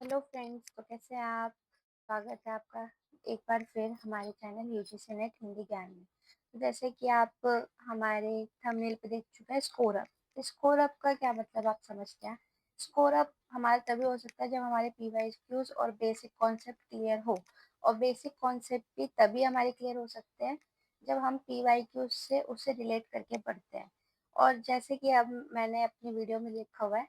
Hello friends, तो कैसे हैं आप। स्वागत है आपका एक बार फिर हमारे चैनल यूजीसी नेट हिंदी ज्ञान में। तो जैसे कि आप हमारे थंबनेल पे देख चुके हैं, स्कोर अप। स्कोर अप का क्या मतलब आप समझते हैं। स्कोर अप हमारा तभी हो सकता है जब हमारे पीवाईक्यूज और बेसिक कॉन्सेप्ट क्लियर हो। और बेसिक कॉन्सेप्ट भी तभी हमारे क्लियर हो सकते हैं जब हम पीवाईक्यूज से उससे रिलेट करके पढ़ते हैं। और जैसे कि अब मैंने अपनी वीडियो में लिखा हुआ है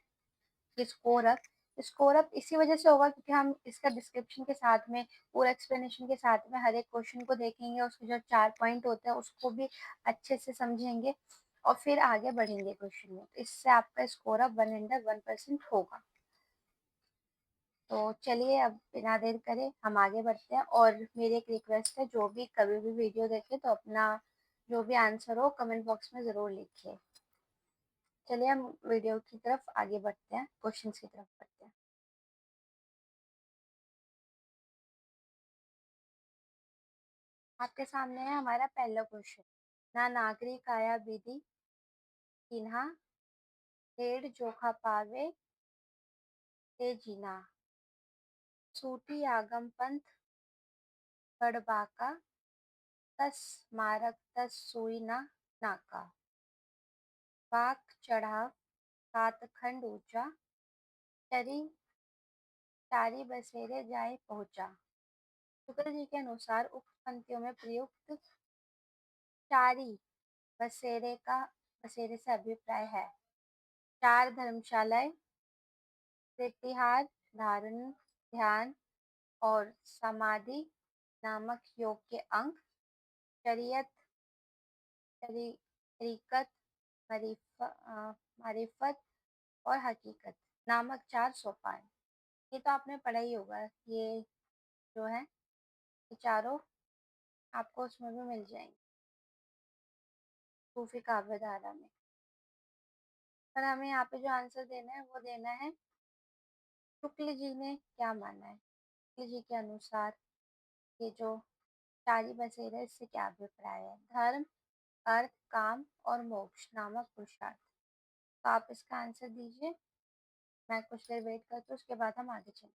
कि स्कोर अप इसी वजह से होगा क्योंकि हम इसका डिस्क्रिप्शन के साथ में पूरा एक्सप्लेनेशन के साथ में हर एक क्वेश्चन को देखेंगे, उसके जो 4 पॉइंट होते हैं उसको भी अच्छे से समझेंगे और फिर आगे बढ़ेंगे क्वेश्चन में। तो इससे आपका स्कोर अप 101% होगा। तो चलिए अब बिना देर करे हम आगे बढ़ते हैं। और मेरी एक रिक्वेस्ट है, जो भी कभी भी वीडियो देखे तो अपना जो भी आंसर हो कमेंट बॉक्स में ज़रूर लिखिए। चलिए हम वीडियो की तरफ आगे बढ़ते हैं, क्वेश्चन की तरफ बढ़ते हैं। आपके सामने है हमारा पहला क्वेश्चन। ना नागरिक आया विधि कीन्हा, हेड जोखा पावे ते जीना। सूटी आगम पंथ बड़बाका, तस मारक तस सुई ना नाका। बाक चढ़ाव 7 खंड ऊंचा, चरी चारी बसेरे जाए पहुंचा। शुक्र जी के अनुसार उक्त पंक्तियों में प्रयुक्त चारी बसेरे का बसेरे से अभिप्राय है। 4 धर्मशालाएं, प्रतिहार, धारण, ध्यान और समाधि नामक योग के अंग, शरीयत, तरीकत, मारिफत और हकीकत नामक 4 सोपान। ये तो आपने पढ़ा ही होगा। ये जो है ये चारों आपको उसमें भी मिल जाएंगे, सूफी काव्य धारा में। पर हमें यहाँ पे जो आंसर देना है वो देना है शुक्ल जी ने क्या माना है। शुक्ल जी के अनुसार ये जो चारी बसेरे इससे क्या अभिप्राय है। धर्म, अर्थ, काम और मोक्ष नामक पुरुषार्थ। तो आप इसका आंसर दीजिए। मैं कुछ देर वेट करती हूँ, उसके बाद हम आगे चलें।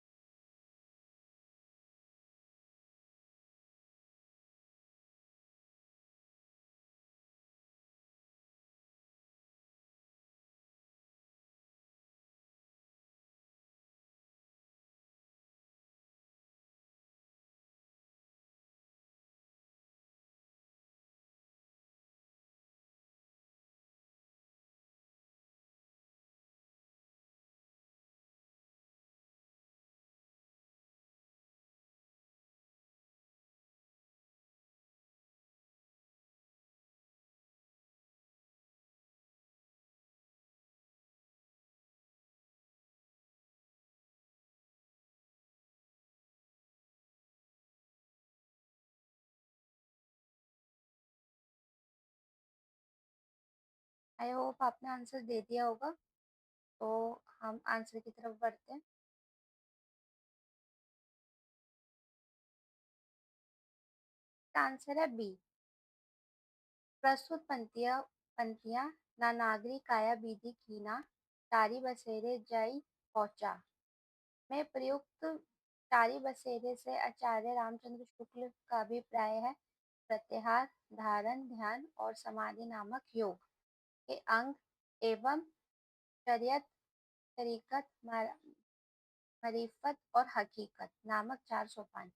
आई होप आपने आंसर दे दिया होगा। तो हम आंसर की तरफ बढ़ते हैं। आंसर है बी। प्रस्तुत पंक्तियां ना नागरिक आया विधि कीना, चारी बसेरे जई पहुंचा में प्रयुक्त चारी बसेरे से आचार्य रामचंद्र शुक्ल का अभिप्राय है। प्रत्याहार, धारण, ध्यान और समाधि नामक योग के अंग एवं शरीयत, तरीकत, मरीफत और हकीकत नामक 4 सोपान।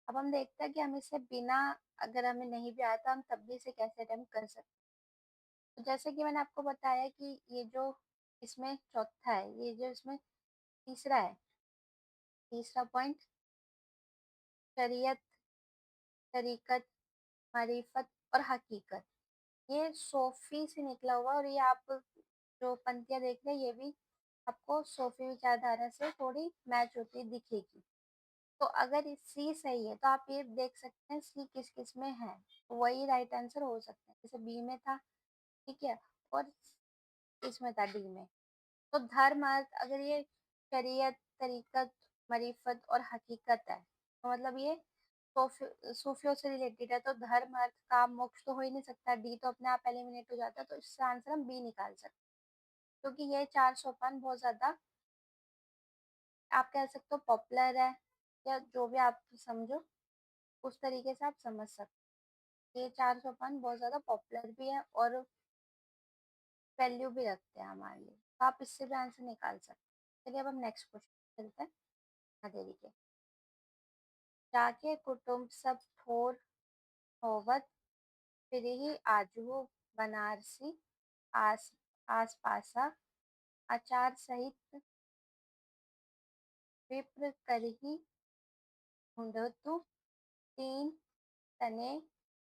अब हम देखते हैं कि हम इसे बिना, अगर हमें नहीं भी आता हम तब भी इसे कैसे अटेम्प्ट कर सकते हैं। तो जैसे कि मैंने आपको बताया कि ये जो इसमें चौथा है, ये जो इसमें तीसरा है, तीसरा पॉइंट शरीयत, तरीकत, मारिफत और हकीकत, ये सोफी से निकला हुआ। और ये आप जो पंक्तियां देख रहे हैं ये भी आपको सोफी विचारधारा से थोड़ी मैच होती दिखेगी। तो अगर सी सही है तो आप ये देख सकते हैं सी किस किस में है, तो वही राइट आंसर हो सकता है। जैसे बी में था, ठीक है, और इसमें था डी में। तो धर्म अर्थ, अगर ये शरीयत, तरीकत, मरीफत और हकीकत है तो मतलब ये सूफियों से रिलेटेड है। तो धर्म अर्थ काम मोक्ष तो हो ही नहीं सकता, डी तो अपने आप एलिमिनेट हो जाता है। तो इससे आंसर हम बी निकाल सकते हैं, क्योंकि ये 4 सोपान बहुत ज्यादा आप कह सकते हो पॉपुलर है, या जो भी आप समझो उस तरीके से आप समझ सकते हो। ये 4 सोपान बहुत ज़्यादा पॉपुलर भी है और वैल्यू भी रखते हैं हमारे लिए। तो आप इससे भी आंसर निकाल सकते हैं। चलिए अब हम नेक्स्ट क्वेश्चन चलते हैं। हाँ, देरी के जाके कुटुम्ब सब ठोर होवत, फिरहि आजहु बनारसी आस आस पासा, आचार सहित विप्र करहि ढूंढतु, तीन तने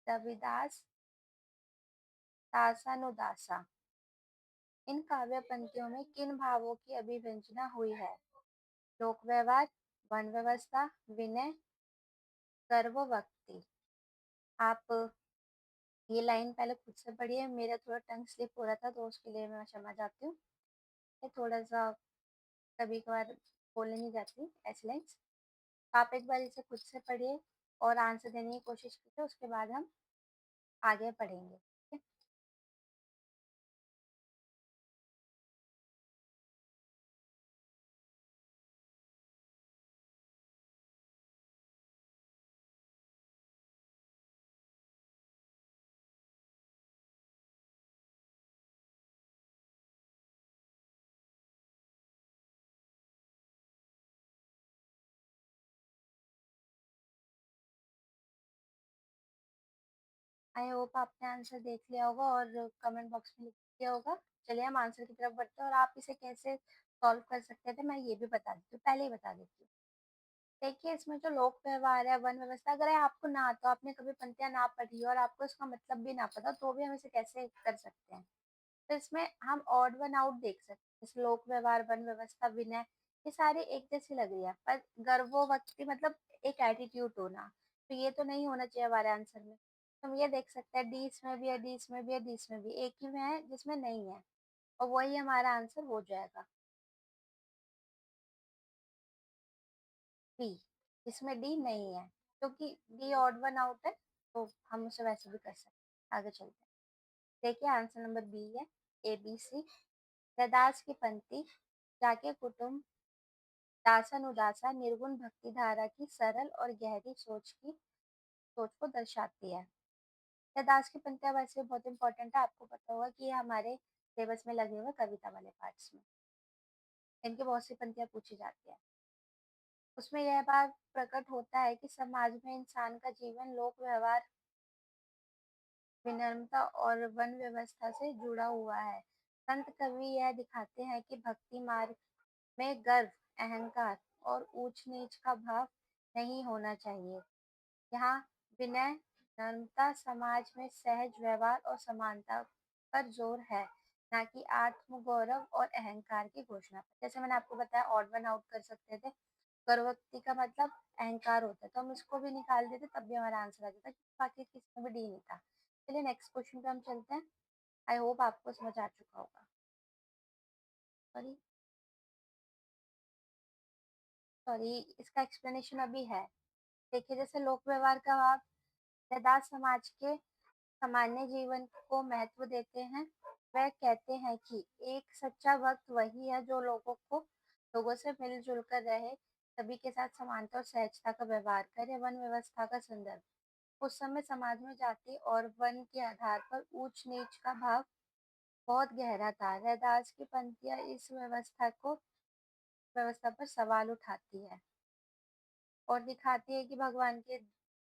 रविदास दासानुदासा। इन काव्य पंक्तियों में किन भावों की अभिव्यंजना हुई है? लोक व्यवहार, वन व्यवस्था, विनय, गर्भवक्ति। आप ये लाइन पहले खुद से पढ़िए, मेरा थोड़ा टंग स्लिप हो रहा था तो उसके लिए मैं क्षमा चाहती हूँ। ये थोड़ा सा कभी कभार बोलने नहीं जाती ऐसी लाइन्स। आप एक बार इसे खुद से पढ़िए और आंसर देने की कोशिश कीजिए, उसके बाद हम आगे पढ़ेंगे, ठीक है? आई होप आपने आंसर देख लिया होगा और कमेंट बॉक्स में लिख दिया होगा। चलिए हम आंसर की तरफ बढ़ते हैं और आप इसे कैसे सॉल्व कर सकते थे मैं ये भी बता देती हूँ, पहले ही बता देती हूँ। देखिए इसमें जो लोक व्यवहार है, वन व्यवस्था, अगर आपको ना आता, आपने कभी पंक्तियां ना पढ़ी और आपको इसका मतलब भी ना पता, तो भी हम इसे कैसे कर सकते हैं। तो इसमें हम ऑड वन आउट देख सकते हैं, जैसे लोक व्यवहार, वन व्यवस्था, विनय, ये सारे एक जैसी लग रही है, पर गर्भोवक्ति मतलब एक एटीट्यूड होना, तो ये तो नहीं होना चाहिए हमारे आंसर में। तो हम ये देख सकते हैं डी इसमें भी है, डी इसमें भी है, डी इसमें भी, एक ही में है जिसमें नहीं है, और वही हमारा आंसर हो जाएगा, बी, जिसमें डी नहीं है, क्योंकि डी ऑड वन आउट है, तो हम उसे वैसे भी कर सकते हैं। आगे चलते हैं। देखिए आंसर नंबर बी है, ए बी सी। रैदास की पंक्ति जाके कुटुम्ब दासन-उदासा निर्गुण भक्ति धारा की सरल और गहरी सोच को दर्शाती है। रैदास की पंक्तियां वैसे बहुत इंपॉर्टेंट है, आपको पता होगा कि ये हमारे सिलेबस में लगे हुए कविता वाले पार्ट्स में इनकी बहुत सी पंक्तियां पूछी जाती है। उसमें यह बात प्रकट होता है कि समाज में इंसान का जीवन लोक व्यवहार, विनम्रता और वन व्यवस्था से जुड़ा हुआ है। संत कवि यह दिखाते हैं कि भक्ति मार्ग में गर्व, अहंकार और ऊंच नीच का भाव नहीं होना चाहिए। यहाँ विनय, नम्रता, समाज में सहज व्यवहार और समानता पर जोर है, ना कि आत्म गौरव और अहंकार की घोषणा पर। जैसे मैंने आपको बताया ऑड वन आउट कर सकते थे, गर्भवती का मतलब अहंकार होता है, तो हम इसको भी निकाल देते तब भी हमारा आंसर आ जाता, बाकी किसमें भी डी नहीं था। चलिए नेक्स्ट क्वेश्चन पे हम चलते हैं। आई होप आपको समझ आ चुका होगा। सॉरी, सॉरी, इसका एक्सप्लेनेशन अभी है। देखिए जैसे लोक व्यवहार का भाव, रैदास समाज के सामान्य जीवन को महत्व देते हैं। वह कहते हैं कि एक सच्चा भक्त वही है जो लोगों से मिलजुल कर रहे, सभी के साथ समानता और सहजता का व्यवहार करे। वन व्यवस्था का संदर्भ, उस समय समाज में जाति और वन के आधार पर ऊंच नीच का भाव बहुत गहरा था। रैदास की पंक्तियां इस व्यवस्था पर सवाल उठाती है और दिखाती है कि भगवान के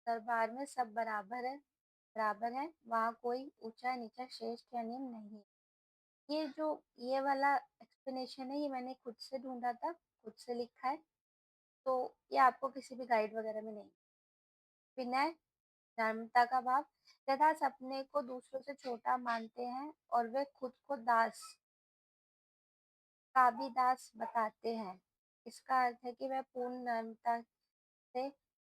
दरबार में सब बराबर है, वहाँ कोई ऊंचा नीचा श्रेष्ठ या निम्न नहीं। ये जो ये वाला एक्सप्लेनेशन है, ये मैंने खुद से ढूंढा था, खुद से लिखा है, तो ये आपको किसी भी गाइड वगैरह में नहीं। विनय, नम्रता का भाव, रैदास अपने को दूसरों से छोटा मानते हैं और वे खुद को दास का भी दास बताते हैं। इसका अर्थ है कि वह पूर्ण नम्रता से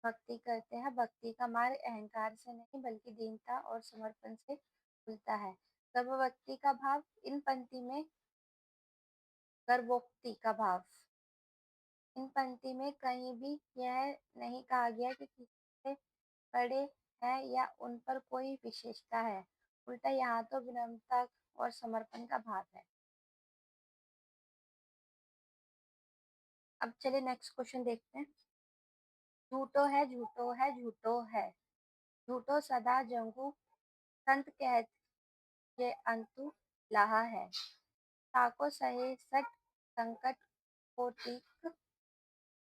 भक्ति करते हैं। भक्ति का मार्ग अहंकार से नहीं बल्कि दीनता और समर्पण से खुलता है। गर्भवती का भाव, इन पंक्ति में गर्भोक्ति का भाव, इन पंक्ति में कहीं भी यह नहीं कहा गया कि किसी से बड़े हैं या उन पर कोई विशेषता है, उल्टा यहाँ तो विनम्रता और समर्पण का भाव है। अब चलिए नेक्स्ट क्वेश्चन देखते हैं। झूठो है झूठो है झूठो है, झूठो सदा जंगू संत कहत ये अंतु लहा है। ताको सहे सट संकट कोटिक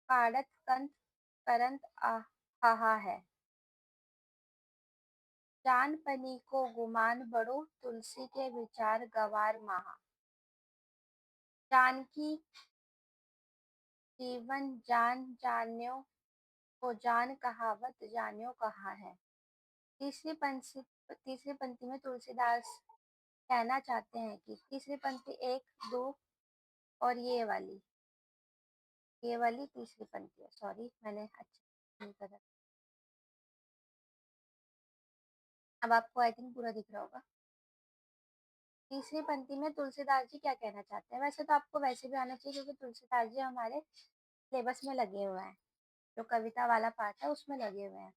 काढ़त कंत करंत आहा है। जान पनी को गुमान बड़ो, तुलसी के विचार गवार महा। जानकी जीवन जान जान्यो, को जान कहावत जान्यो कहा है। तीसरी पंक्ति में तुलसीदास कहना चाहते हैं कि तीसरी पंक्ति एक दो और ये वाली तीसरी पंक्ति है। सॉरी, मैंने अच्छा नहीं करा। अब आपको आई थिंक पूरा दिख रहा होगा। तीसरी पंक्ति में तुलसीदास जी क्या कहना चाहते हैं? वैसे तो आपको वैसे भी आना चाहिए क्योंकि तुलसीदास जी हमारे सिलेबस में लगे हुए हैं, जो कविता वाला पार्ट है उसमें लगे हुए हैं।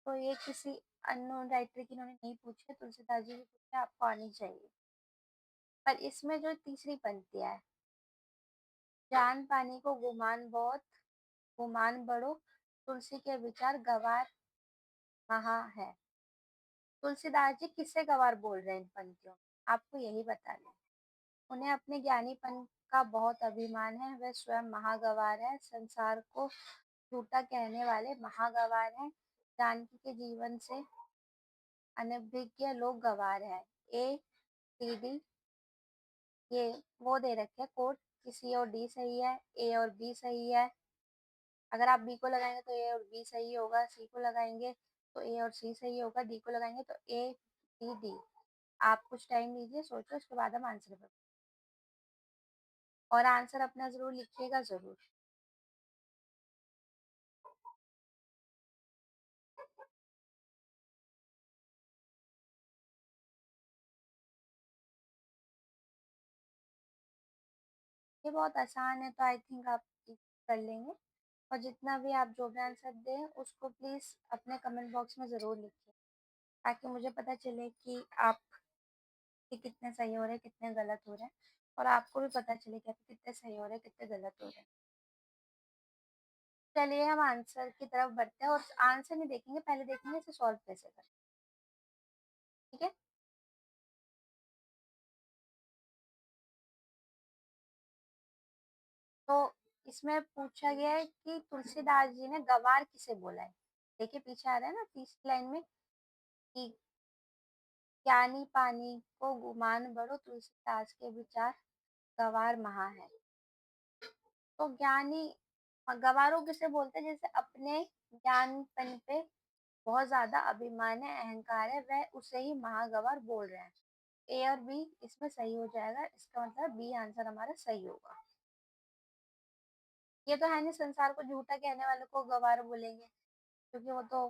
तो ये किसी अननोन राइटर की इन्होंने नहीं पूछी है, तुलसीदास जी की पूछी है, आपको आनी चाहिए। पर इसमें जो तीसरी पंक्ति है, जान पानी को गुमान बहुत, गुमान बड़ो, तुलसी के विचार गवार महा है। तुलसीदास जी किससे गवार बोल रहे हैं इन पंक्तियों में? आपको यही बताना है। उन्हें अपने ज्ञानीपन का बहुत अभिमान है, वे स्वयं महागवार है, संसार को झूठा कहने वाले महागवार हैं, जानकी के जीवन से अनभिज्ञ लोग गवार है। ए सी डी, ये वो दे रखे है कोड कि सी और डी सही है, ए और बी सही है। अगर आप बी को लगाएंगे तो ए और बी सही होगा, सी को लगाएंगे तो ए और सी सही होगा, डी को लगाएंगे तो ए बी डी। आप कुछ टाइम लीजिए, सोचो, उसके बाद हम आंसर करें। और आंसर अपना जरूर लिखिएगा जरूर। ये बहुत आसान है तो आई थिंक आप कर लेंगे। और जितना भी आप जो भी आंसर दें उसको प्लीज अपने कमेंट बॉक्स में जरूर लिखिए, ताकि मुझे पता चले कि आप कि कितने सही हो रहे हैं, कितने गलत हो रहे हैं, और आपको भी पता चले कि आप कितने सही हो रहे हैं, कितने गलत हो रहे हैं। चलिए हम आंसर की तरफ बढ़ते हैं, और आंसर नहीं देखेंगे, पहले देखेंगे इसे सॉल्व कैसे करें। ठीक है। तो इसमें पूछा गया है कि तुलसीदास जी ने गवार किसे बोला है। देखिए पीछे आ रहा है ना तीसरी लाइन में कि ज्ञानी पानी को गुमान बड़ो, तुलसीदास के विचार गवार महा है। तो ज्ञानी गवारों किसे बोलते हैं? जैसे अपने ज्ञानपन पे बहुत ज्यादा अभिमान है, अहंकार है, वह उसे ही महागवार बोल रहे हैं। ए और बी इसमें सही हो जाएगा, इसका मतलब बी आंसर हमारा सही होगा। ये तो है नहीं संसार को झूठा कहने वाले को गवार बोलेंगे, क्योंकि वो तो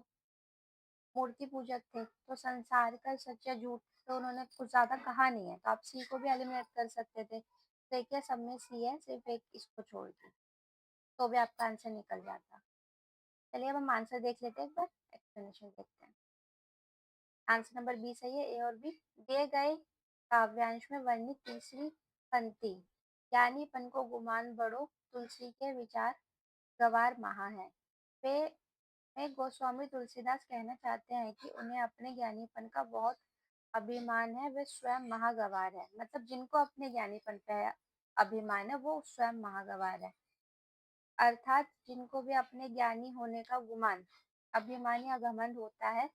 मूर्ति पूजक थे। तो संसार का सच या झूठ तो उन्होंने कुछ ज्यादा कहा नहीं है, तो आप सी को भी एलिमिनेट कर सकते थे। देखिए सब में सी है, सिर्फ एक इसको छोड़ के, तो भी आपका आंसर निकल जाता। चलिए अब हम आंसर देख लेते हैं, एक बार एक्सप्लेनेशन देखते हैं। आंसर नंबर बी सही है, ए और बी। दिए गए काव्यांश में वर्णित तीसरी पंक्ति ज्ञानीपन को गुमान बड़ो, तुलसी के विचार गवार महा है। वे में गोस्वामी तुलसीदास कहना चाहते हैं कि उन्हें अपने ज्ञानीपन का बहुत अभिमान है, वे स्वयं महागवार है। मतलब जिनको अपने ज्ञानीपन पे अभिमान है वो स्वयं महागवार है। अर्थात जिनको भी अपने ज्ञानी होने का गुमान, अभिमान या घमंड होता है,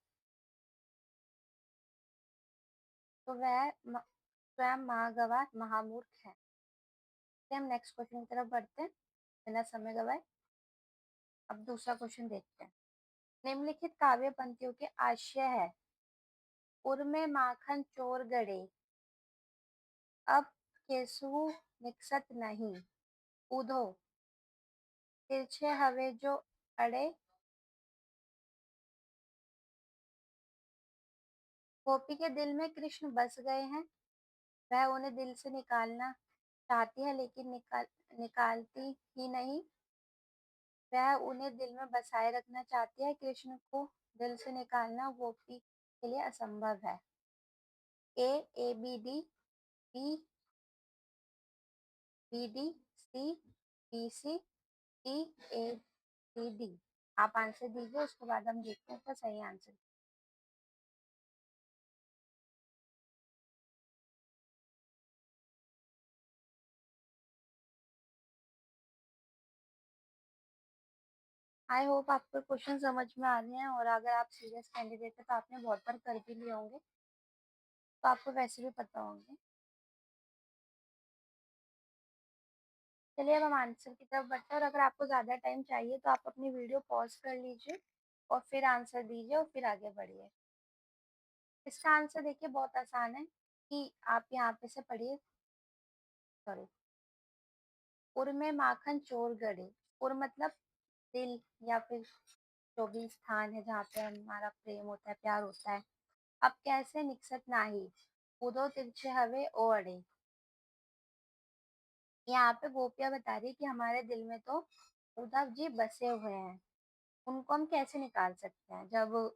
तो वह स्वयं महागवार महामूर्ख है। हम नेक्स्ट क्वेश्चन की तरफ बढ़ते हैं बिना समय गवाए। अब दूसरा क्वेश्चन देखते हैं। निम्नलिखित काव्य पंक्तियों के आशय है, उर में माखन चोर गड़े, अब केसु निकसत नहीं, उधो तिरछे हवे जो अड़े। गोपी के दिल में कृष्ण बस गए हैं, वह उन्हें दिल से निकालना चाहती है लेकिन निकालती ही नहीं। वह उन्हें दिल में बसाए रखना चाहती है, कृष्ण को दिल से निकालना गोपी के लिए असंभव है। A A B D, B B D, C B C, T A C D. आप आंसर दीजिए, उसके बाद हम देखते हैं इसका सही आंसर। आई होप आपको क्वेश्चन समझ में आ रहे हैं, और अगर आप सीरियस कैंडिडेट है तो आपने बहुत बार कर भी लिए होंगे, तो आपको वैसे भी पता होंगे। चलिए अब हम आंसर की तरफ बढ़ते हैं, और अगर आपको ज़्यादा टाइम चाहिए तो आप अपनी वीडियो पॉज कर लीजिए और फिर आंसर दीजिए और फिर आगे बढ़िए। इसका आंसर देखिए बहुत आसान है, कि आप यहाँ पे से पढ़िए। सॉरी। उर में माखन चोर गड़े। उर मतलब दिल, या फिर जो भी स्थान है जहाँ पे हमारा प्रेम होता है, प्यार होता है। अब कैसे निकसत नाही, उदो तिरछे हवे ओ अड़े। यहाँ पे गोपियाँ बता रही है कि हमारे दिल में तो उद्धव जी बसे हुए हैं, उनको हम कैसे निकाल सकते हैं। जब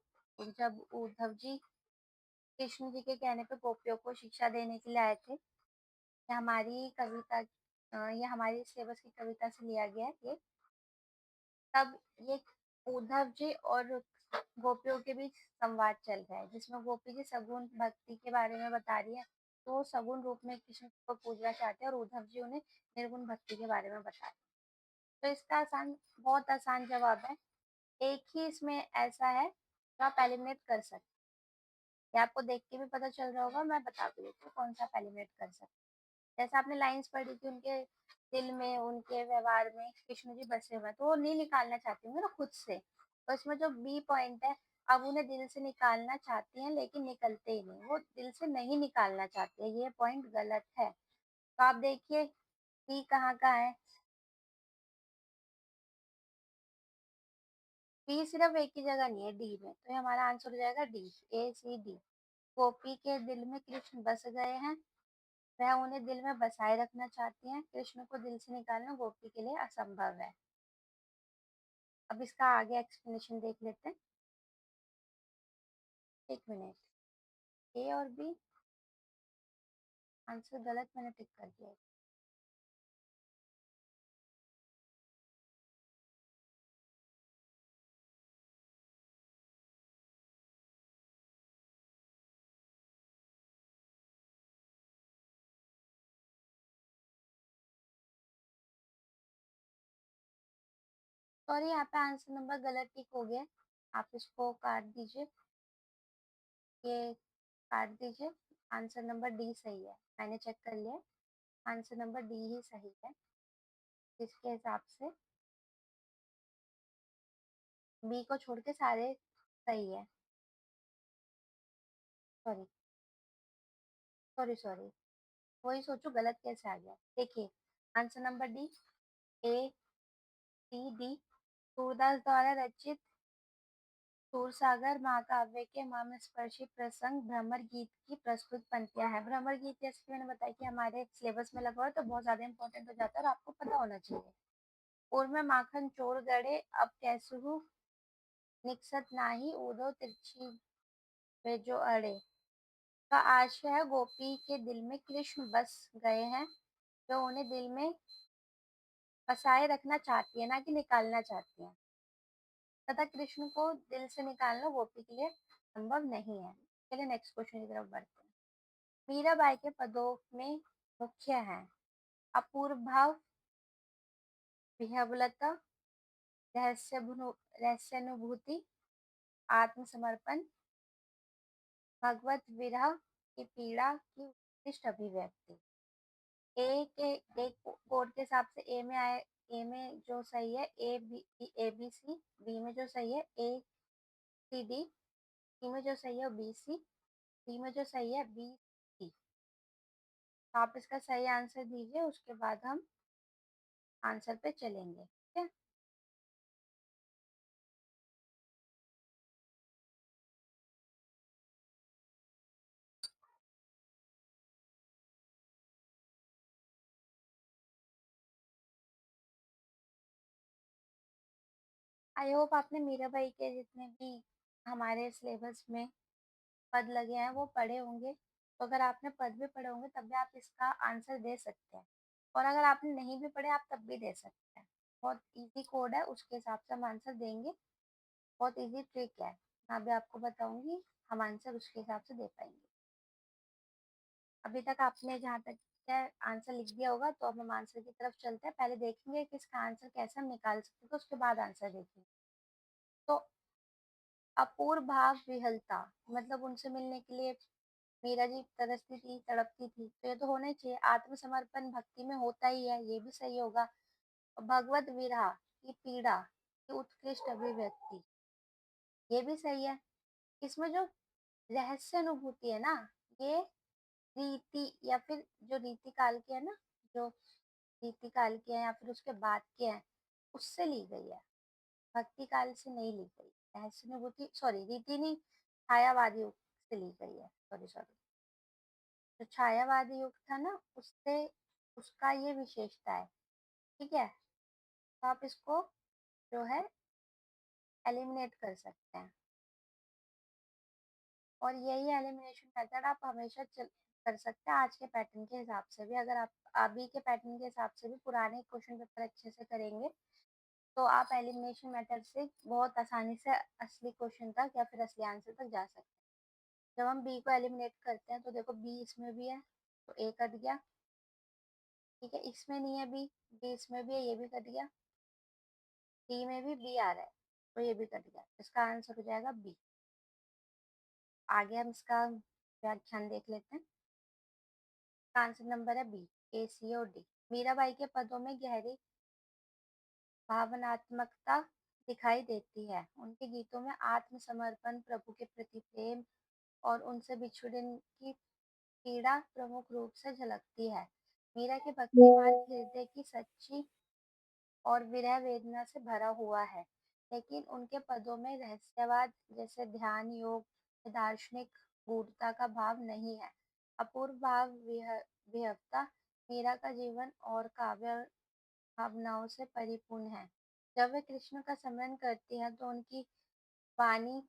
जब उद्धव जी कृष्ण जी के कहने पे गोपियों को शिक्षा देने के लिए आए थे। ये हमारी कविता, ये हमारी सिलेबस की कविता से लिया गया है ये। तब ये उद्धव जी और गोपियों के बीच संवाद चल रहा है, जिसमें गोपी जी सगुण भक्ति के बारे में बता रही है। तो वो सगुण रूप में कृष्ण को पूजना चाहते हैं, और उद्धव जी उन्हें निर्गुण भक्ति के बारे में बता रहे हैं। तो इसका बहुत आसान जवाब है। एक ही इसमें ऐसा है जो आप एलिमिनेट कर सकते हैं। ये आपको देख के भी पता चल रहा होगा, मैं बता भी देती हूँ कौन सा आप एलिमिनेट कर सकते हैं। जैसे आपने लाइंस पढ़ी थी, उनके दिल में, उनके व्यवहार में कृष्ण जी बसे हुए हैं, तो वो नहीं निकालना चाहती होंगे ना खुद से। तो इसमें जो बी पॉइंट है, अब उन्हें दिल से निकालना चाहती हैं लेकिन निकलते ही नहीं, वो दिल से नहीं निकालना चाहते, ये पॉइंट गलत है। तो आप देखिए बी कहाँ का है। बी सिर्फ एक ही जगह नहीं है, डी में, तो ये हमारा आंसर हो जाएगा डी, ए सी डी। गोपी के दिल में कृष्ण बस गए हैं, वह उन्हें दिल में बसाए रखना चाहती हैं, कृष्ण को दिल से निकालना गोपी के लिए असंभव है। अब इसका आगे एक्सप्लेनेशन देख लेते हैं। एक मिनट। ए और बी आंसर गलत मैंने टिक कर दिया है। सॉरी, यहाँ पे आंसर नंबर गलत टिक हो गया है। आप इसको काट दीजिए, ये काट दीजिए। आंसर नंबर डी सही है, मैंने चेक कर लिया है। आंसर नंबर डी ही सही है, जिसके हिसाब से बी को छोड़ के सारे सही है। Sorry, sorry, sorry. वही सोचो गलत कैसे आ गया। देखिए आंसर नंबर डी, ए सी डी, सूरदास द्वारा रचित सूरसागर महाकाव्य के मर्मस्पर्शी प्रसंग भ्रमर गीत की प्रस्तुत पंक्तियां हैं। भ्रमर गीत, जैसे कि मैंने बताया कि हमारे सिलेबस में लगा हुआ है, तो बहुत ज्यादा इंपॉर्टेंट हो जाता है और आपको पता होना चाहिए। उर में माखन चोर गड़े, अब कैसहु निकसत नाही, ऊधो तिरछी वे जो अड़े। का आशय है गोपी के दिल में कृष्ण बस गए हैं, जो उन्हें दिल में बसाए रखना चाहती है, ना कि निकालना चाहती है। तथा कृष्ण को दिल से निकालना गोपी के लिए संभव नहीं है। चलिए नेक्स्ट क्वेश्चन की तरफ बढ़ते हैं। मीराबाई के पदों में मुख्य हैं अपूर्व भाव, विह्वलता, रहस्यानुभूति, आत्मसमर्पण, भगवत विरह की पीड़ा की उत्कृष्ट अभिव्यक्ति। ए के एक कोड के हिसाब से ए में आए, ए में जो सही है ए बी सी, बी में जो सही है ए सी डी, सी में जो सही है बी सी, डी में जो सही है बी सी। तो आप इसका सही आंसर दीजिए, उसके बाद हम आंसर पे चलेंगे, ठीक है। आई होप आपने मीराबाई के जितने भी हमारे सिलेबस में पद लगे हैं वो पढ़े होंगे। तो अगर आपने पद भी पढ़े होंगे तब भी आप इसका आंसर दे सकते हैं, और अगर आपने नहीं भी पढ़े आप तब भी दे सकते हैं। बहुत ईज़ी कोड है, उसके हिसाब से हम आंसर देंगे। बहुत ईज़ी ट्रिक है, मैं अभी आपको बताऊँगी, हम आंसर उसके हिसाब से दे पाएँगे। अभी तक आपने जहाँ तक है आंसर लिख दिया होगा, तो अब हम आंसर की तरफ चलते हैं। पहले देखेंगे कि इसका आंसर कैसे हम निकाल सकते हैं, तो उसके बाद आंसर देखेंगे। तो अपूर्भाव विहलता मतलब उनसे मिलने के लिए मीरा जी तरसती थी, तड़पती थी, तो ये तो होना ही चाहिए। आत्मसमर्पण भक्ति में होता ही है, ये भी सही होगा। और भगवत विरह की पीड़ा की उत्कृष्ट अभिव्यक्ति, ये भी सही है। इसमें जो रहस्य अनुभूति है ना, ये रीति या फिर जो रीति काल के है ना, जो रीति काल के हैं या फिर उसके बाद के हैं, उससे ली गई है, भक्ति काल से नहीं ली गई। रहस्य अनुभूति सॉरी रीति नहीं, छायावादी युग से ली गई है। सॉरी सॉरी, जो छायावादी युग था ना, उससे उसका ये विशेषता है। ठीक है, तो आप इसको जो है एलिमिनेट कर सकते हैं। और यही एलिमिनेशन मेथड आप हमेशा कर सकते हैं आज के पैटर्न के हिसाब से भी। अगर आप अभी के पैटर्न के हिसाब से भी पुराने क्वेश्चन पेपर अच्छे से करेंगे, तो आप एलिमिनेशन मेथड से बहुत आसानी से असली क्वेश्चन तक या फिर असली आंसर तक जा सकते हैं। जब हम बी को एलिमिनेट करते हैं, तो देखो बी इसमें भी है, तो ए कट गया। ठीक है, इसमें नहीं है बी, बी इसमें भी है, ये भी कट गया। डी में भी बी आ रहा है, तो ये भी कट गया। इसका आंसर हो जाएगा बी। आगे हम इसका व्याख्यान देख लेते हैं। आंसर नंबर है बी, ए सी और डी। मीराबाई के पदों में गहरी भावनात्मकता दिखाई देती है। उनके गीतों में आत्मसमर्पण, प्रभु के प्रति प्रेम और उनसे बिछुड़न की पीड़ा प्रमुख रूप से झलकती है। मीरा के भक्ति मार्ग हृदय की सच्ची और विरह वेदना से भरा हुआ है, लेकिन उनके पदों में रहस्यवाद जैसे ध्यान योग या दार्शनिक गूढ़ता का भाव नहीं है। अपूर्व भाव विहवता मीरा का जीवन और काव्य भावनाओं से परिपूर्ण है। जब वे कृष्ण का स्मरण करती हैं, तो उनकी वाणी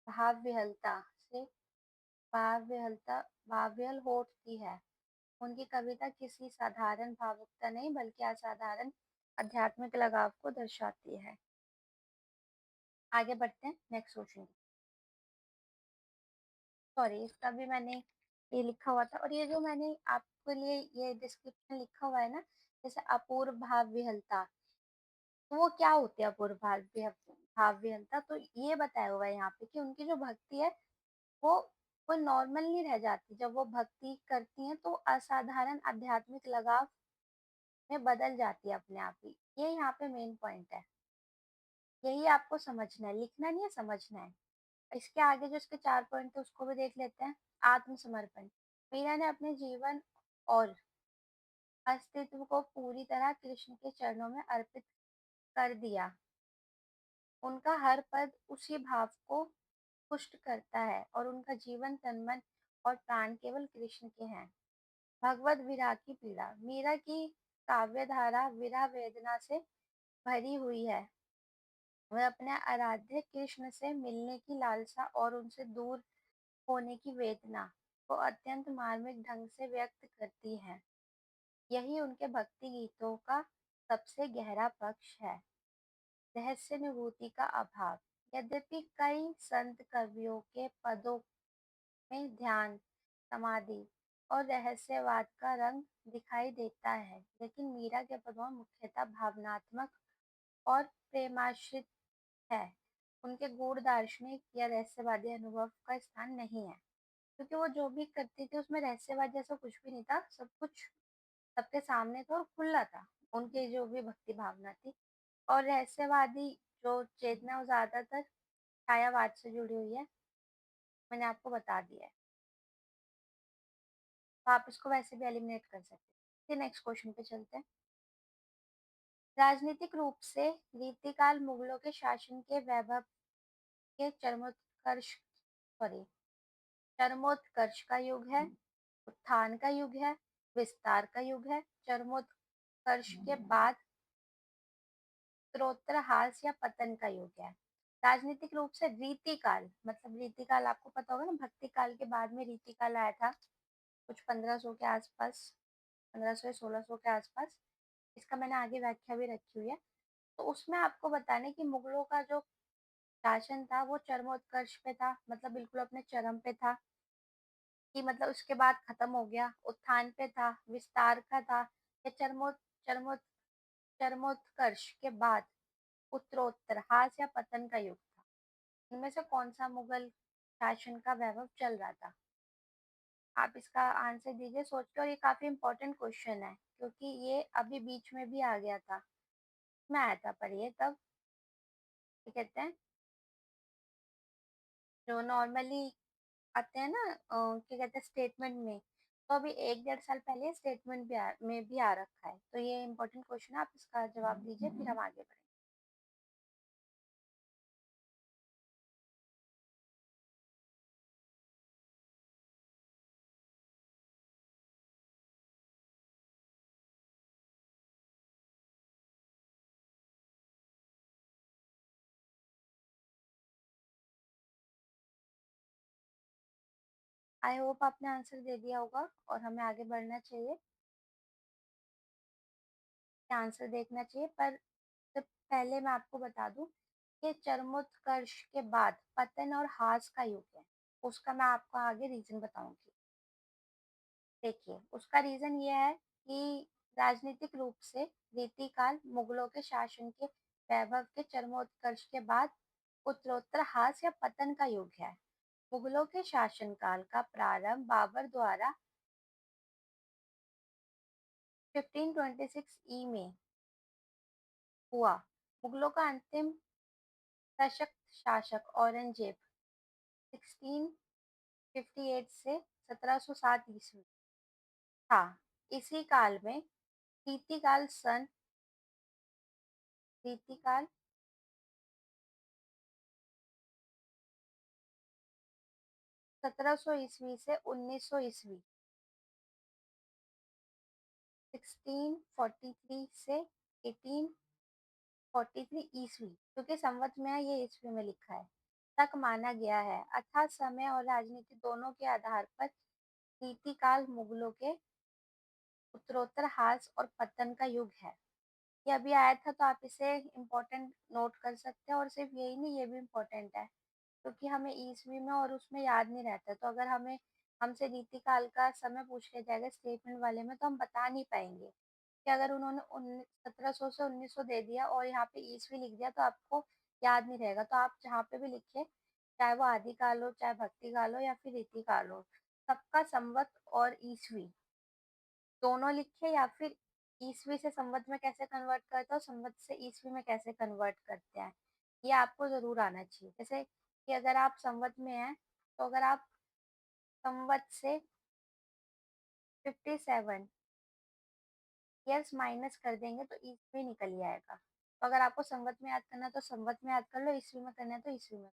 भाव विहलता से भाव विहलता भावविहल हो उठती है। उनकी कविता किसी साधारण भावुकता नहीं, बल्कि असाधारण आध्यात्मिक लगाव को दर्शाती है। आगे बढ़ते हैं नेक्स्ट क्वेश्चन। सॉरी, इसका भी मैंने ये लिखा हुआ था, और ये जो मैंने आपके लिए ये डिस्क्रिप्शन लिखा हुआ है ना, जैसे अपूर्व भाव विहलता, तो वो क्या होती है अपूर्व भाव विहलता? तो ये बताया हुआ है यहाँ पे कि उनकी जो भक्ति है, वो वो नॉर्मल नहीं रह जाती। जब वो भक्ति करती हैं, तो असाधारण आध्यात्मिक लगाव में बदल जाती है अपने आप ही। ये यहाँ पे मेन पॉइंट है, यही आपको समझना है, लिखना नहीं है, समझना है। इसके आगे जो इसके 4 पॉइंट थे, उसको भी देख लेते हैं। आत्मसमर्पण, मीरा ने अपने जीवन और अस्तित्व को पूरी तरह कृष्ण के चरणों में अर्पित कर दिया। उनका हर पद उसी भाव को पुष्ट करता है, और उनका जीवन, तन, मन और प्राण केवल कृष्ण के हैं। भगवत विरह की पीड़ा, मीरा की काव्य धारा विरह वेदना से भरी हुई है। वह अपने आराध्य कृष्ण से मिलने की लालसा और उनसे दूर होने की वेदना को अत्यंत मार्मिक ढंग से व्यक्त करती है। यही उनके भक्ति गीतों का सबसे गहरा पक्ष है। रहस्यानुभूति का अभाव, यद्यपि कई संत कवियों के पदों में ध्यान, समाधि और रहस्यवाद का रंग दिखाई देता है, लेकिन मीरा के पदों में मुख्यतः भावनात्मक और प्रेमाश्रित है। उनके गूढ़ दार्शनिक या रहस्यवादी अनुभव का स्थान नहीं है, क्योंकि वो जो भी करती थी उसमें रहस्यवाद जैसा कुछ भी नहीं था। सब कुछ सबके सामने था और खुला था, उनकी जो भी भक्ति भावना थी। और रहस्यवादी जो चेतना, वो ज्यादातर छायावाद से जुड़ी हुई है, मैंने आपको बता दिया है। तो आप इसको वैसे भी एलिमिनेट कर सकते हैं। फिर नेक्स्ट क्वेश्चन पे चलते हैं। राजनीतिक रूप से रीतिकाल मुगलों के शासन के वैभव के चरमोत्कर्ष का युग है, उत्थान का युग है, विस्तार का युग है। चरमोत्कर्ष के बाद उत्तरोत्तरहास या पतन का युग है। राजनीतिक रूप से रीतिकाल मतलब रीतिकाल आपको पता होगा ना, भक्ति काल के बाद में रीतिकाल आया था, कुछ 1500 के आसपास, 1500 या 1600 के आसपास। इसका मैंने आगे व्याख्या भी रखी हुई है। तो उसमें आपको बताना है कि मुगलों का जो शासन था वो चरमोत्कर्ष पे था, मतलब बिल्कुल अपने चरम पे था, कि मतलब उसके बाद खत्म हो गया, उत्थान पे था, विस्तार का था, या चरमो चरमोत्कर्ष के बाद उत्तरोत्तर ह्रास या पतन का युग था। इनमें से कौन सा मुगल शासन का वैभव चल रहा था? आप इसका आंसर दीजिए सोच के, और ये काफी इंपॉर्टेंट क्वेश्चन है क्योंकि ये अभी बीच में भी आ गया था, मैं आया था पर ये तब, क्या कहते हैं, जो नॉर्मली आते हैं ना, क्या कहते हैं, स्टेटमेंट में, तो अभी 1 डेढ़ साल पहले स्टेटमेंट में भी आ रखा है, तो ये इंपॉर्टेंट क्वेश्चन है, आप इसका जवाब दीजिए फिर हम आगे बढ़ेंगे। आई होप आपने आंसर दे दिया होगा और हमें आगे बढ़ना चाहिए, आंसर देखना चाहिए, पर सबसे पहले मैं आपको बता दूं कि चरमोत्कर्ष के बाद पतन और ह्रास का युग है, उसका मैं आपको आगे रीजन बताऊंगी। देखिए, उसका रीजन ये है कि राजनीतिक रूप से रीतिकाल मुगलों के शासन के वैभव के चरमोत्कर्ष के बाद उत्तरोत्तर ह्रास या पतन का युग है। मुगलों के शासनकाल का प्रारंभ बाबर द्वारा 1526 ई में हुआ। मुगलों का अंतिम सशक्त शासक औरंगजेब 1658 से 1707 ईस्वी था। इसी काल में रीतिकाल सन रीतिकाल 1700 ईस्वी से 1900 ईस्वी, 1643 से 1843 ईस्वी, क्योंकि संवत में है ये ईस्वी में लिखा है, तक माना गया है, अर्थात समय और राजनीति दोनों के आधार पर रीतिकाल मुगलों के उत्तरोत्तर ह्रास और पतन का युग है। ये अभी आया था तो आप इसे इम्पोर्टेंट नोट कर सकते हैं, और सिर्फ यही नहीं, ये भी इम्पोर्टेंट है क्योंकि हमें ईस्वी में और उसमें याद नहीं रहता, तो अगर हमें हमसे रीतिकाल का समय पूछ लिया जाएगा स्टेटमेंट वाले में तो हम बता नहीं पाएंगे, कि अगर उन्होंने 1700 से 1900 दे दिया और यहाँ पे ईस्वी लिख दिया तो आपको याद नहीं रहेगा, तो आप जहाँ पे भी लिखे, चाहे वो आदिकाल हो, चाहे भक्ति काल हो, या फिर रीतिकाल हो, सबका संवत और ईस्वी दोनों लिखे, या फिर ईस्वी से संवत में कैसे कन्वर्ट करते हैं और संवत से ईस्वी में कैसे कन्वर्ट करते हैं, ये आपको जरूर आना चाहिए। जैसे कि अगर आप संवत में हैं, तो अगर आप संवत से 57 ईयर्स माइनस कर देंगे तो ईस्वी निकल ही आएगा। तो अगर आपको संवत में याद करना है तो संवत में याद कर लो, ईस्वी में करना है तो ईस्वी में,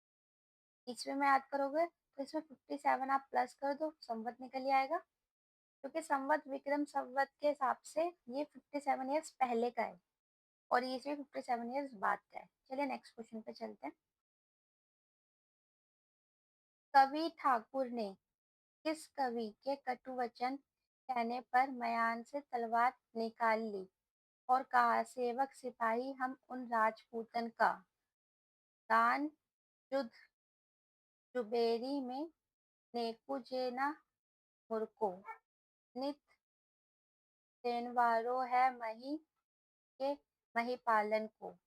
ईस्वी में याद करोगे तो इसमें 57 आप प्लस कर दो, संवत निकल ही आएगा, क्योंकि संवत विक्रम संवत के हिसाब से ये 57 ईयर्स पहले का है और ईस्वी 57 ईयर्स बाद का है। चलिए नेक्स्ट क्वेश्चन पे चलते हैं। कवि ठाकुर ने किस कवि के कटु वचन कहने पर मयान से तलवार निकाल ली और कहा, सेवक सिपाही हम उन राजपूतन का दान युद्ध जुबेरी में नेकु जेना मुरको नित देनवारो है मही के महीपालन को,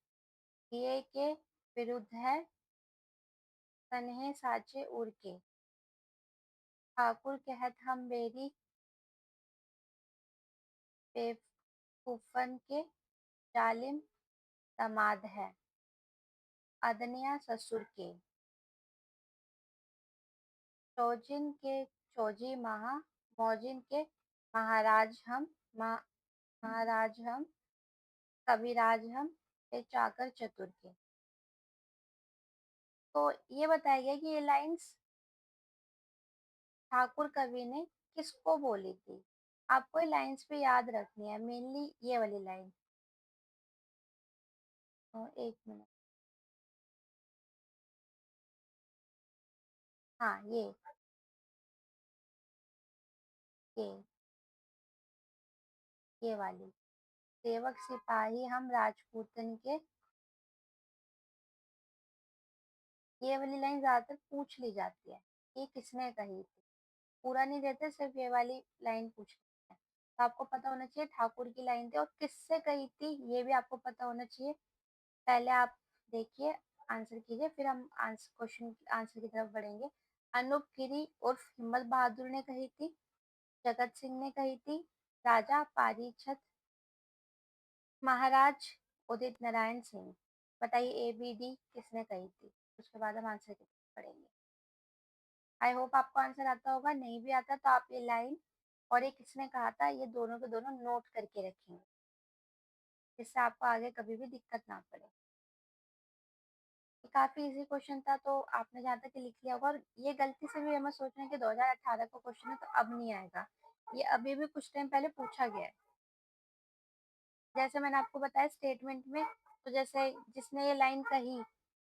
ये के विरुद्ध है तन्हे साचे उड़ के, ठाकुर कहत हम बेरी बेवकूफन के जालिम दामाद है, अदनिया ससुर के, चौजिन के चौजी महा मौजिन के महाराज हम मा, महाराज हम कविराज हम के चाकर चतुर के। तो ये बताया गया कि ये लाइंस ठाकुर कवि ने किसको बोली थी। आपको ये लाइंस भी याद रखनी है, मेनली ये वाली लाइन। तो एक मिनट, हाँ ये ये वाली, सेवक सिपाही हम राजपूतन के ये वाली लाइन ज़्यादातर पूछ ली जाती है, ये किसने कही थी? पूरा नहीं देते, सिर्फ़ ये वाली लाइन पूछ लेते हैं। तो आपको पता होना चाहिए ठाकुर की लाइन थी और किससे कही थी, ये भी आपको पता होना चाहिए। पहले आप देखिए, आंसर कीजिए, फिर हम क्वेश्चन आंसर की तरफ बढ़ेंगे। अनूप गिरी उर्फ हिम्मत बहादुर ने कही थी, जगत सिंह ने कही थी, राजा पारीछत, महाराज उदित नारायण सिंह। बताइए ए बी डी किसने कही थी? उसके बाद हम आंसर की तरफ बढ़ेंगे। आई होप आपको आंसर आता होगा, नहीं भी आता तो आप ये लाइन और ये किसने कहा था, ये दोनों के दोनों नोट करके रखेंगे, जिससे आपको आगे कभी भी दिक्कत ना पड़े। ये काफी इजी क्वेश्चन था, तो आपने जहाँ तक लिख लिया होगा, और ये गलती से भी हमें सोच रहे हैं कि 2018 का क्वेश्चन है तो अब नहीं आएगा। ये अभी भी कुछ टाइम पहले पूछा गया है। जैसे मैंने आपको बताया स्टेटमेंट में, तो जैसे जिसने ये लाइन कही,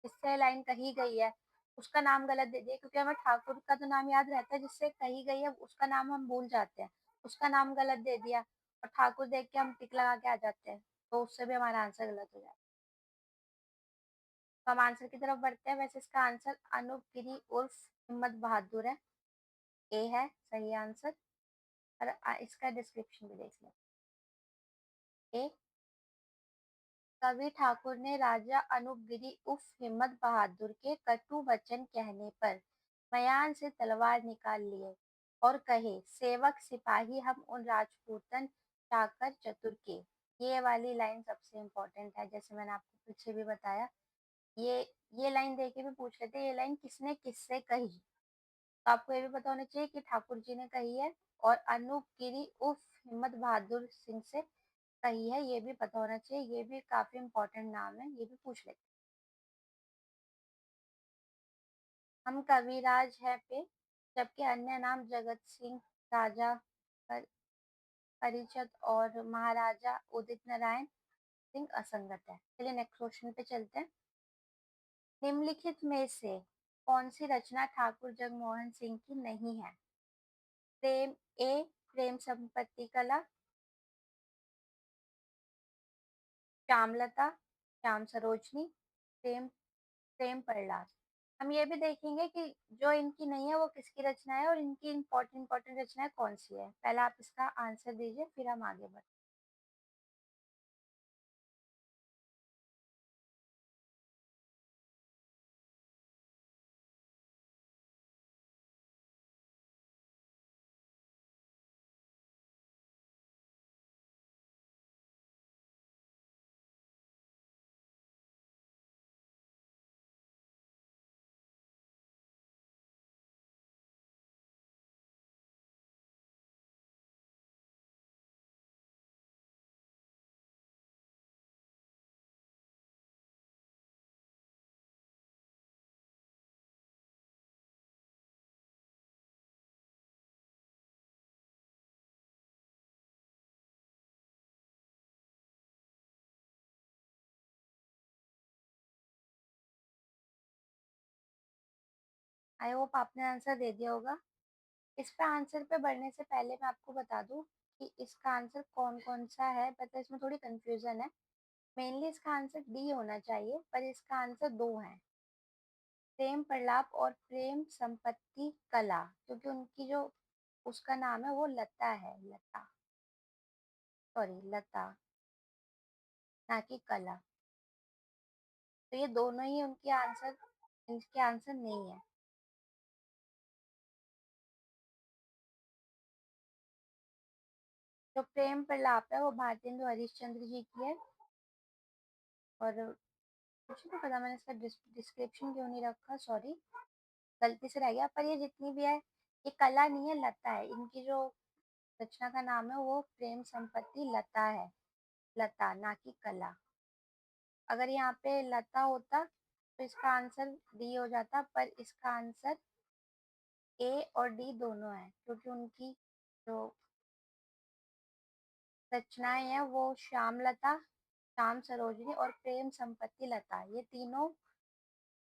जिससे ये लाइन कही गई है, उसका नाम गलत दे दिया, क्योंकि हमें ठाकुर का तो नाम याद रहता है, जिससे कही गई है उसका नाम हम भूल जाते हैं। उसका नाम गलत दे दिया और ठाकुर देख के हम टिक लगा के आ जाते हैं, तो उससे भी हमारा आंसर गलत हो जाता है। तो हम आंसर की तरफ बढ़ते हैं। वैसे इसका आंसर अनूप गिरी उर्फ हिम्मत बहादुर है, ए है सही आंसर। और इसका डिस्क्रिप्शन भी देख लें। ए, कवि ठाकुर ने राजा अनूपगिरी उर्फ हिम्मत बहादुर के कटु वचन कहने पर मयान से तलवार निकाल लिए और कहे, सेवक सिपाही हम उन राजपूतन चाकर चतुर के। ये वाली लाइन सबसे इम्पोर्टेंट है, जैसे मैंने आपको पीछे भी बताया। ये ये लाइन देके भी पूछ लेते हैं, ये लाइन किसने किससे कही। तो आपको ये भी पता होना चाहिए कि ठाकुर जी ने कही है और अनूप गिरी उर्फ हिम्मत बहादुर सिंह से कही है, ये भी पता होना चाहिए। ये भी काफी इम्पोर्टेंट नाम है, ये भी पूछ लेते हैं। हम कविराज है पे, जबकि अन्य नाम जगत सिंह, राजा पर- परिषद और महाराजा उदित नारायण सिंह असंगत है। चलिए नेक्स्ट क्वेश्चन पे चलते हैं। निम्नलिखित में से कौन सी रचना ठाकुर जगमोहन सिंह की नहीं है? प्रेम, ए प्रेम संपत्ति कला, श्यामलता, श्याम सरोजनी, प्रेम प्रेम प्रहलाद। हम ये भी देखेंगे कि जो इनकी नहीं है वो किसकी रचना है और इनकी इम्पोर्टेंट रचना कौन सी है। पहले आप इसका आंसर दीजिए, फिर हम आगे बढ़ते। आई होप आपने आंसर दे दिया होगा। इस पे आंसर पे बढ़ने से पहले मैं आपको बता दूं कि इसका आंसर कौन कौन सा है, पता इसमें थोड़ी कंफ्यूजन है। मेनली इसका आंसर डी होना चाहिए, पर इसका आंसर दो है, प्रेम प्रलाप और प्रेम संपत्ति कला, क्योंकि उनकी जो उसका नाम है वो लता है, लता, सॉरी लता, ना कि कला। तो ये दोनों ही उनके आंसर, इनके आंसर नहीं है। जो प्रेम प्रलाप है वो भारतेंदु हरिश्चंद्र जी की है। और मुझे तो पता, मैंने इसका डिस्क्रिप्शन क्यों नहीं रखा, सॉरी, गलती से रह गया। पर ये जितनी भी है, ये कला नहीं है, लता है। इनकी जो रचना का नाम है वो प्रेम संपत्ति लता है, लता ना कि कला। अगर यहाँ पे लता होता तो इसका आंसर डी हो जाता, पर इसका आंसर ए और डी दोनों है, क्योंकि उनकी जो रचनाएं हैं वो श्यामलता, श्याम सरोजनी और प्रेम संपत्ति लता, ये तीनों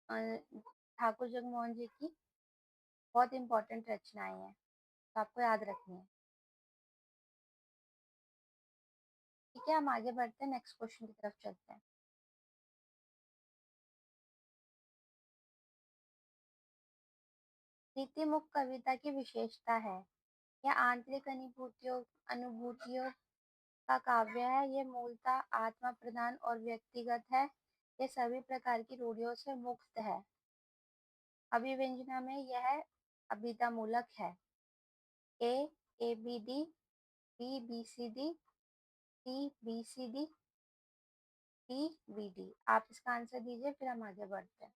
अ, ठाकुर जगमोहन जी की बहुत इंपॉर्टेंट रचनाएं हैं, तो आपको याद रखनी है। ठीक है, हम आगे बढ़ते हैं, नेक्स्ट क्वेश्चन की तरफ चलते हैं। नीतिमुक्त कविता की विशेषता है, यह आंतरिक अनुभूतियों का काव्य है। ये मूलतः आत्मा प्रधान और व्यक्तिगत है। ये सभी प्रकार की रूढ़ियों से मुक्त है। अभिव्यंजना में यह अभिधामूलक है। A A B D, B B C D, C B C D, D B D. आप इसका आंसर दीजिए, फिर हम आगे बढ़ते हैं।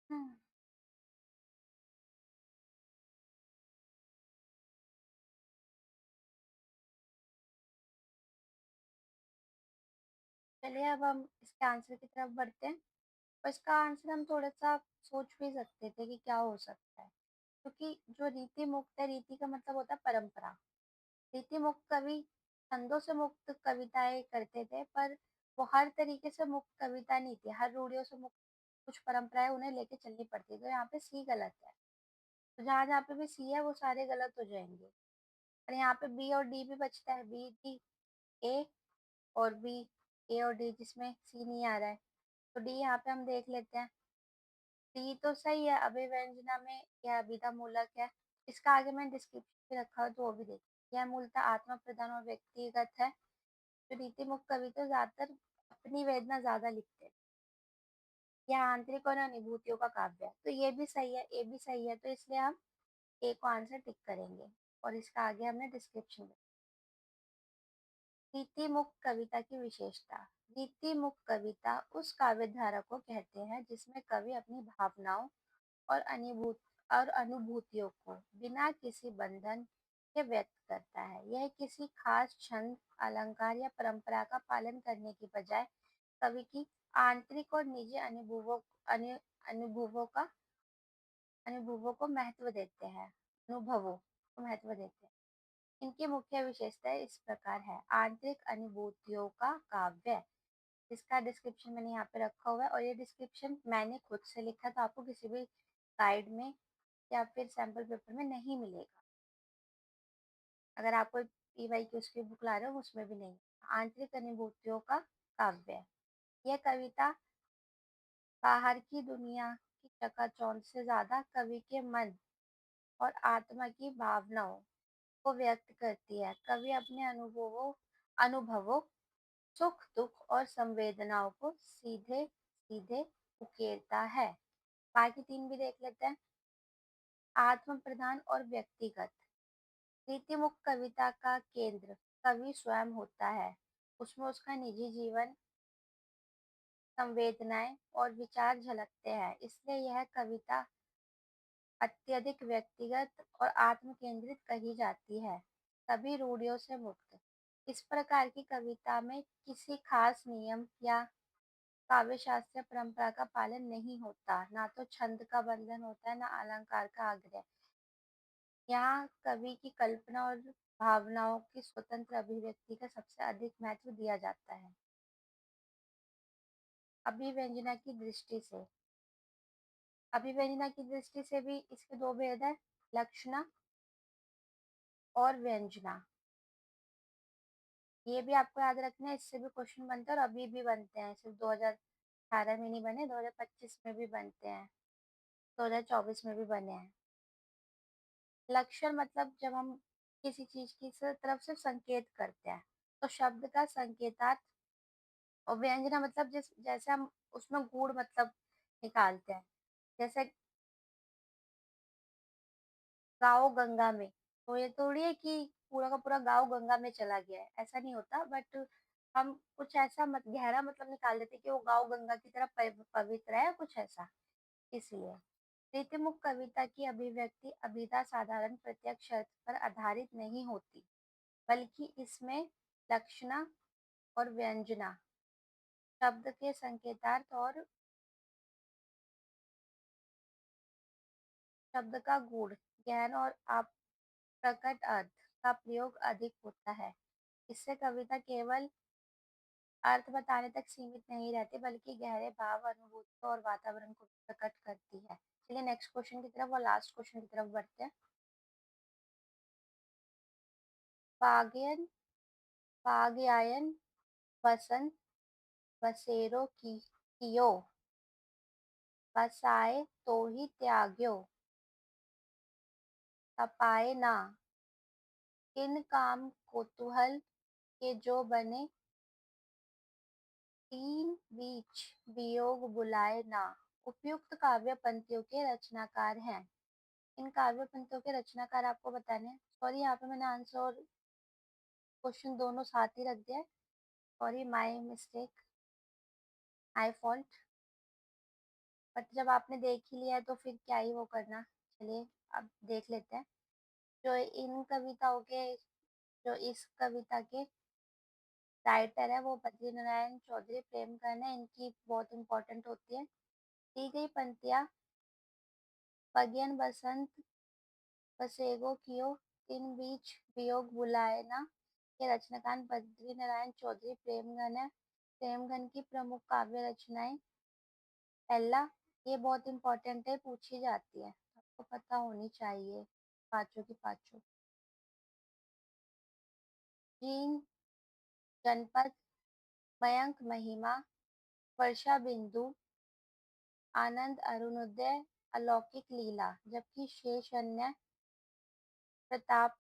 हम्म, चलिए अब हम इसके आंसर की तरफ बढ़ते हैं। और इसका आंसर हम थोड़ा सा सोच भी सकते थे कि क्या हो सकता है, क्योंकि जो रीति मुक्त है, रीति का मतलब होता है परंपरा। रीति मुक्त कवि छंदों से मुक्त कविताएं करते थे, पर वो हर तरीके से मुक्त कविता नहीं थी, हर रूढ़ियों से मुक्त कुछ परंपराएं उन्हें लेके चलनी पड़ती है। तो यहाँ पे सी गलत है। तो जहाँ जहाँ पे भी सी है वो सारे गलत हो जाएंगे। और यहाँ पे बी और डी भी बचता है, बी डी, ए और बी, ए और डी, जिसमें सी नहीं आ रहा है। तो डी यहाँ पे हम देख लेते हैं। डी तो सही है, अभिव्यंजना में यह अभिधा मूलक है। इसका आगे मैंने डिस्क्रिप्शन भी रखा है, तो वो भी देख। यह मूलतः आत्मा प्रधान और व्यक्तिगत है। जो रीति मुक्त कवि तो ज्यादातर अपनी वेदना ज्यादा लिखते हैं। यह आंतरिक और अनुभूतियों का काव्य है। तो ये भी सही है, ए भी सही है, तो इसलिए हम ए को आंसर टिक करेंगे। और इसका आगे हमने डिस्क्रिप्शन में। रीति मुक्त कविता की विशेषता। रीति मुक्त कविता उस काव्य धारा को कहते हैं जिसमें कवि अपनी भावनाओं और अनुभूतियों को बिना किसी बंधन के व्यक्त करता है। यह किसी खास छंद, अलंकार या परंपरा का पालन करने की बजाय कवि की आंतरिक और निजी अनुभवों का अनुभवों को महत्व देते हैं अनुभवों को महत्व देते हैं। इनकी मुख्य विशेषताएं इस प्रकार है। आंतरिक अनुभूतियों का काव्य, जिसका डिस्क्रिप्शन मैंने यहाँ पे रखा हुआ है, और ये डिस्क्रिप्शन मैंने खुद से लिखा, तो आपको किसी भी गाइड में या फिर सैम्पल पेपर में नहीं मिलेगा। अगर आप कोई पीवाई की उसकी बुक ला रहे हो उसमें भी नहीं। आंतरिक अनुभूतियों का काव्य है। यह कविता बाहर की दुनिया की चकाचौंध से ज्यादा कवि के मन और आत्मा की भावनाओं को व्यक्त करती है। कवि अपने अनुभवों, सुख दुख और संवेदनाओं को सीधे सीधे उकेरता है। बाकी तीन भी देख लेते हैं। आत्म प्रधान और व्यक्तिगत। रीतिमुक्त कविता का केंद्र कवि स्वयं होता है। उसमें उसका निजी जीवन, संवेदनाएं और विचार झलकते हैं। इसलिए यह कविता अत्यधिक व्यक्तिगत और आत्म केंद्रित कही जाती है। सभी रूढ़ियों से मुक्त। इस प्रकार की कविता में किसी खास नियम या काव्य शास्त्रीय परंपरा का पालन नहीं होता, ना तो छंद का बंधन होता है, ना अलंकार का आग्रह। यहाँ कवि की कल्पना और भावनाओं की स्वतंत्र अभिव्यक्ति का सबसे अधिक महत्व दिया जाता है। अभिव्यंजना की दृष्टि से। अभिव्यंजना की दृष्टि से भी इसके दो भेद है, लक्षणा और व्यंजना। ये भी आपको याद रखना है, इससे भी क्वेश्चन बनते हैं और अभी भी बनते हैं। सिर्फ 2018 में नहीं बने, 2025 में भी बनते हैं, 2024 में भी बने हैं। लक्षण मतलब जब हम किसी चीज की तरफ से संकेत करते हैं, तो शब्द का संकेतार्थ। और व्यंजना मतलब जैसे हम उसमें गूढ़ मतलब निकालते हैं। जैसे गाँव गंगा में, तो ये थोड़ी है कि पूरा का पूरा गाँव गंगा में चला गया है, ऐसा नहीं होता। बट हम कुछ ऐसा गहरा मतलब निकाल देते हैं कि वो गाँव गंगा की तरह पवित्र है, कुछ ऐसा। इसलिए रीतिमुक्त कविता की अभिव्यक्ति अभिधा साधारण प्रत्यक्ष अर्थ पर आधारित नहीं होती, बल्कि इसमें लक्षणा और व्यंजना, शब्द के संकेतार्थ और शब्द का गूढ़, गहन और अप्रकट अर्थ का प्रयोग अधिक होता है। इससे कविता केवल अर्थ बताने तक सीमित नहीं रहती बल्कि गहरे भाव, अनुभूतियों और वातावरण को प्रकट करती है। चलिए नेक्स्ट क्वेश्चन की तरफ और लास्ट क्वेश्चन की तरफ बढ़ते हैं। पागयन पागयायन बसंत बसेरो की कियो बसाए तो ही त्याग्यो तपाए ना किन काम कोतूहल के जो बने तीन बीच वियोग बुलाए ना। उपयुक्त काव्य पंक्तियों के रचनाकार हैं। इन काव्य पंक्तियों के रचनाकार आपको बताने हैं। सॉरी, यहाँ पे मैंने आंसर और क्वेश्चन दोनों साथ ही रख दिया है। Sorry, my mistake, my fault. But जब आपने देख ही लिया है तो फिर क्या ही वो करना। चलिए अब देख लेते हैं। जो इन कविताओं के जो इस कविता के राइटर है वो बद्री नारायण चौधरी प्रेमगन है। इनकी बहुत इंपॉर्टेंट होती है। दी गई पंक्तियां पगियन बसंत बसेगो कियो तीन बीच वियोग बुलाए ना के रचनाकार बद्री नारायण चौधरी प्रेमगन है। प्रेमगन की प्रमुख काव्य रचनाएं। पहला, ये बहुत इंपॉर्टेंट है, पूछी जाती है, आपको पता होनी चाहिए पांचों की पांचों। जीन जनपद मयंक महिमा वर्षा बिंदु आनंद अरुणोदय अलौकिक लीला, जबकि शेष अन्य प्रताप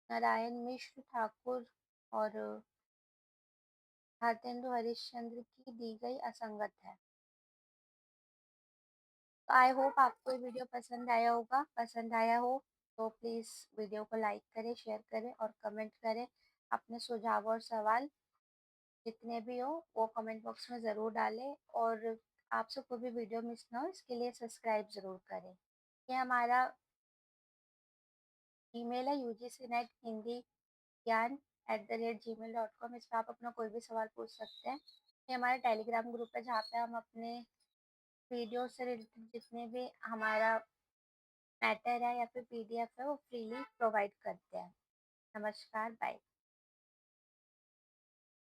नारायण मिश्र ठाकुर और भारतेंदु हरिश्चंद्र की दी गई असंगत है। तो आई होप आपको ये वीडियो पसंद आया होगा। पसंद आया हो तो प्लीज वीडियो को लाइक करें, शेयर करें और कमेंट करें। अपने सुझाव और सवाल जितने भी हो वो कमेंट बॉक्स में ज़रूर डालें। और आपसे कोई भी वीडियो मिस ना हो इसके लिए सब्सक्राइब ज़रूर करें। ये हमारा ईमेल है UGC-NET-हिंदी ज्ञान @gmail.com। इस पर आप अपना कोई भी सवाल पूछ सकते हैं। ये हमारा टेलीग्राम ग्रुप है जहाँ पे हम अपने वीडियो से रिलेटेड जितने भी हमारा मैटर है या फिर PDF है वो फ्रीली प्रोवाइड करते हैं। नमस्कार, बाय।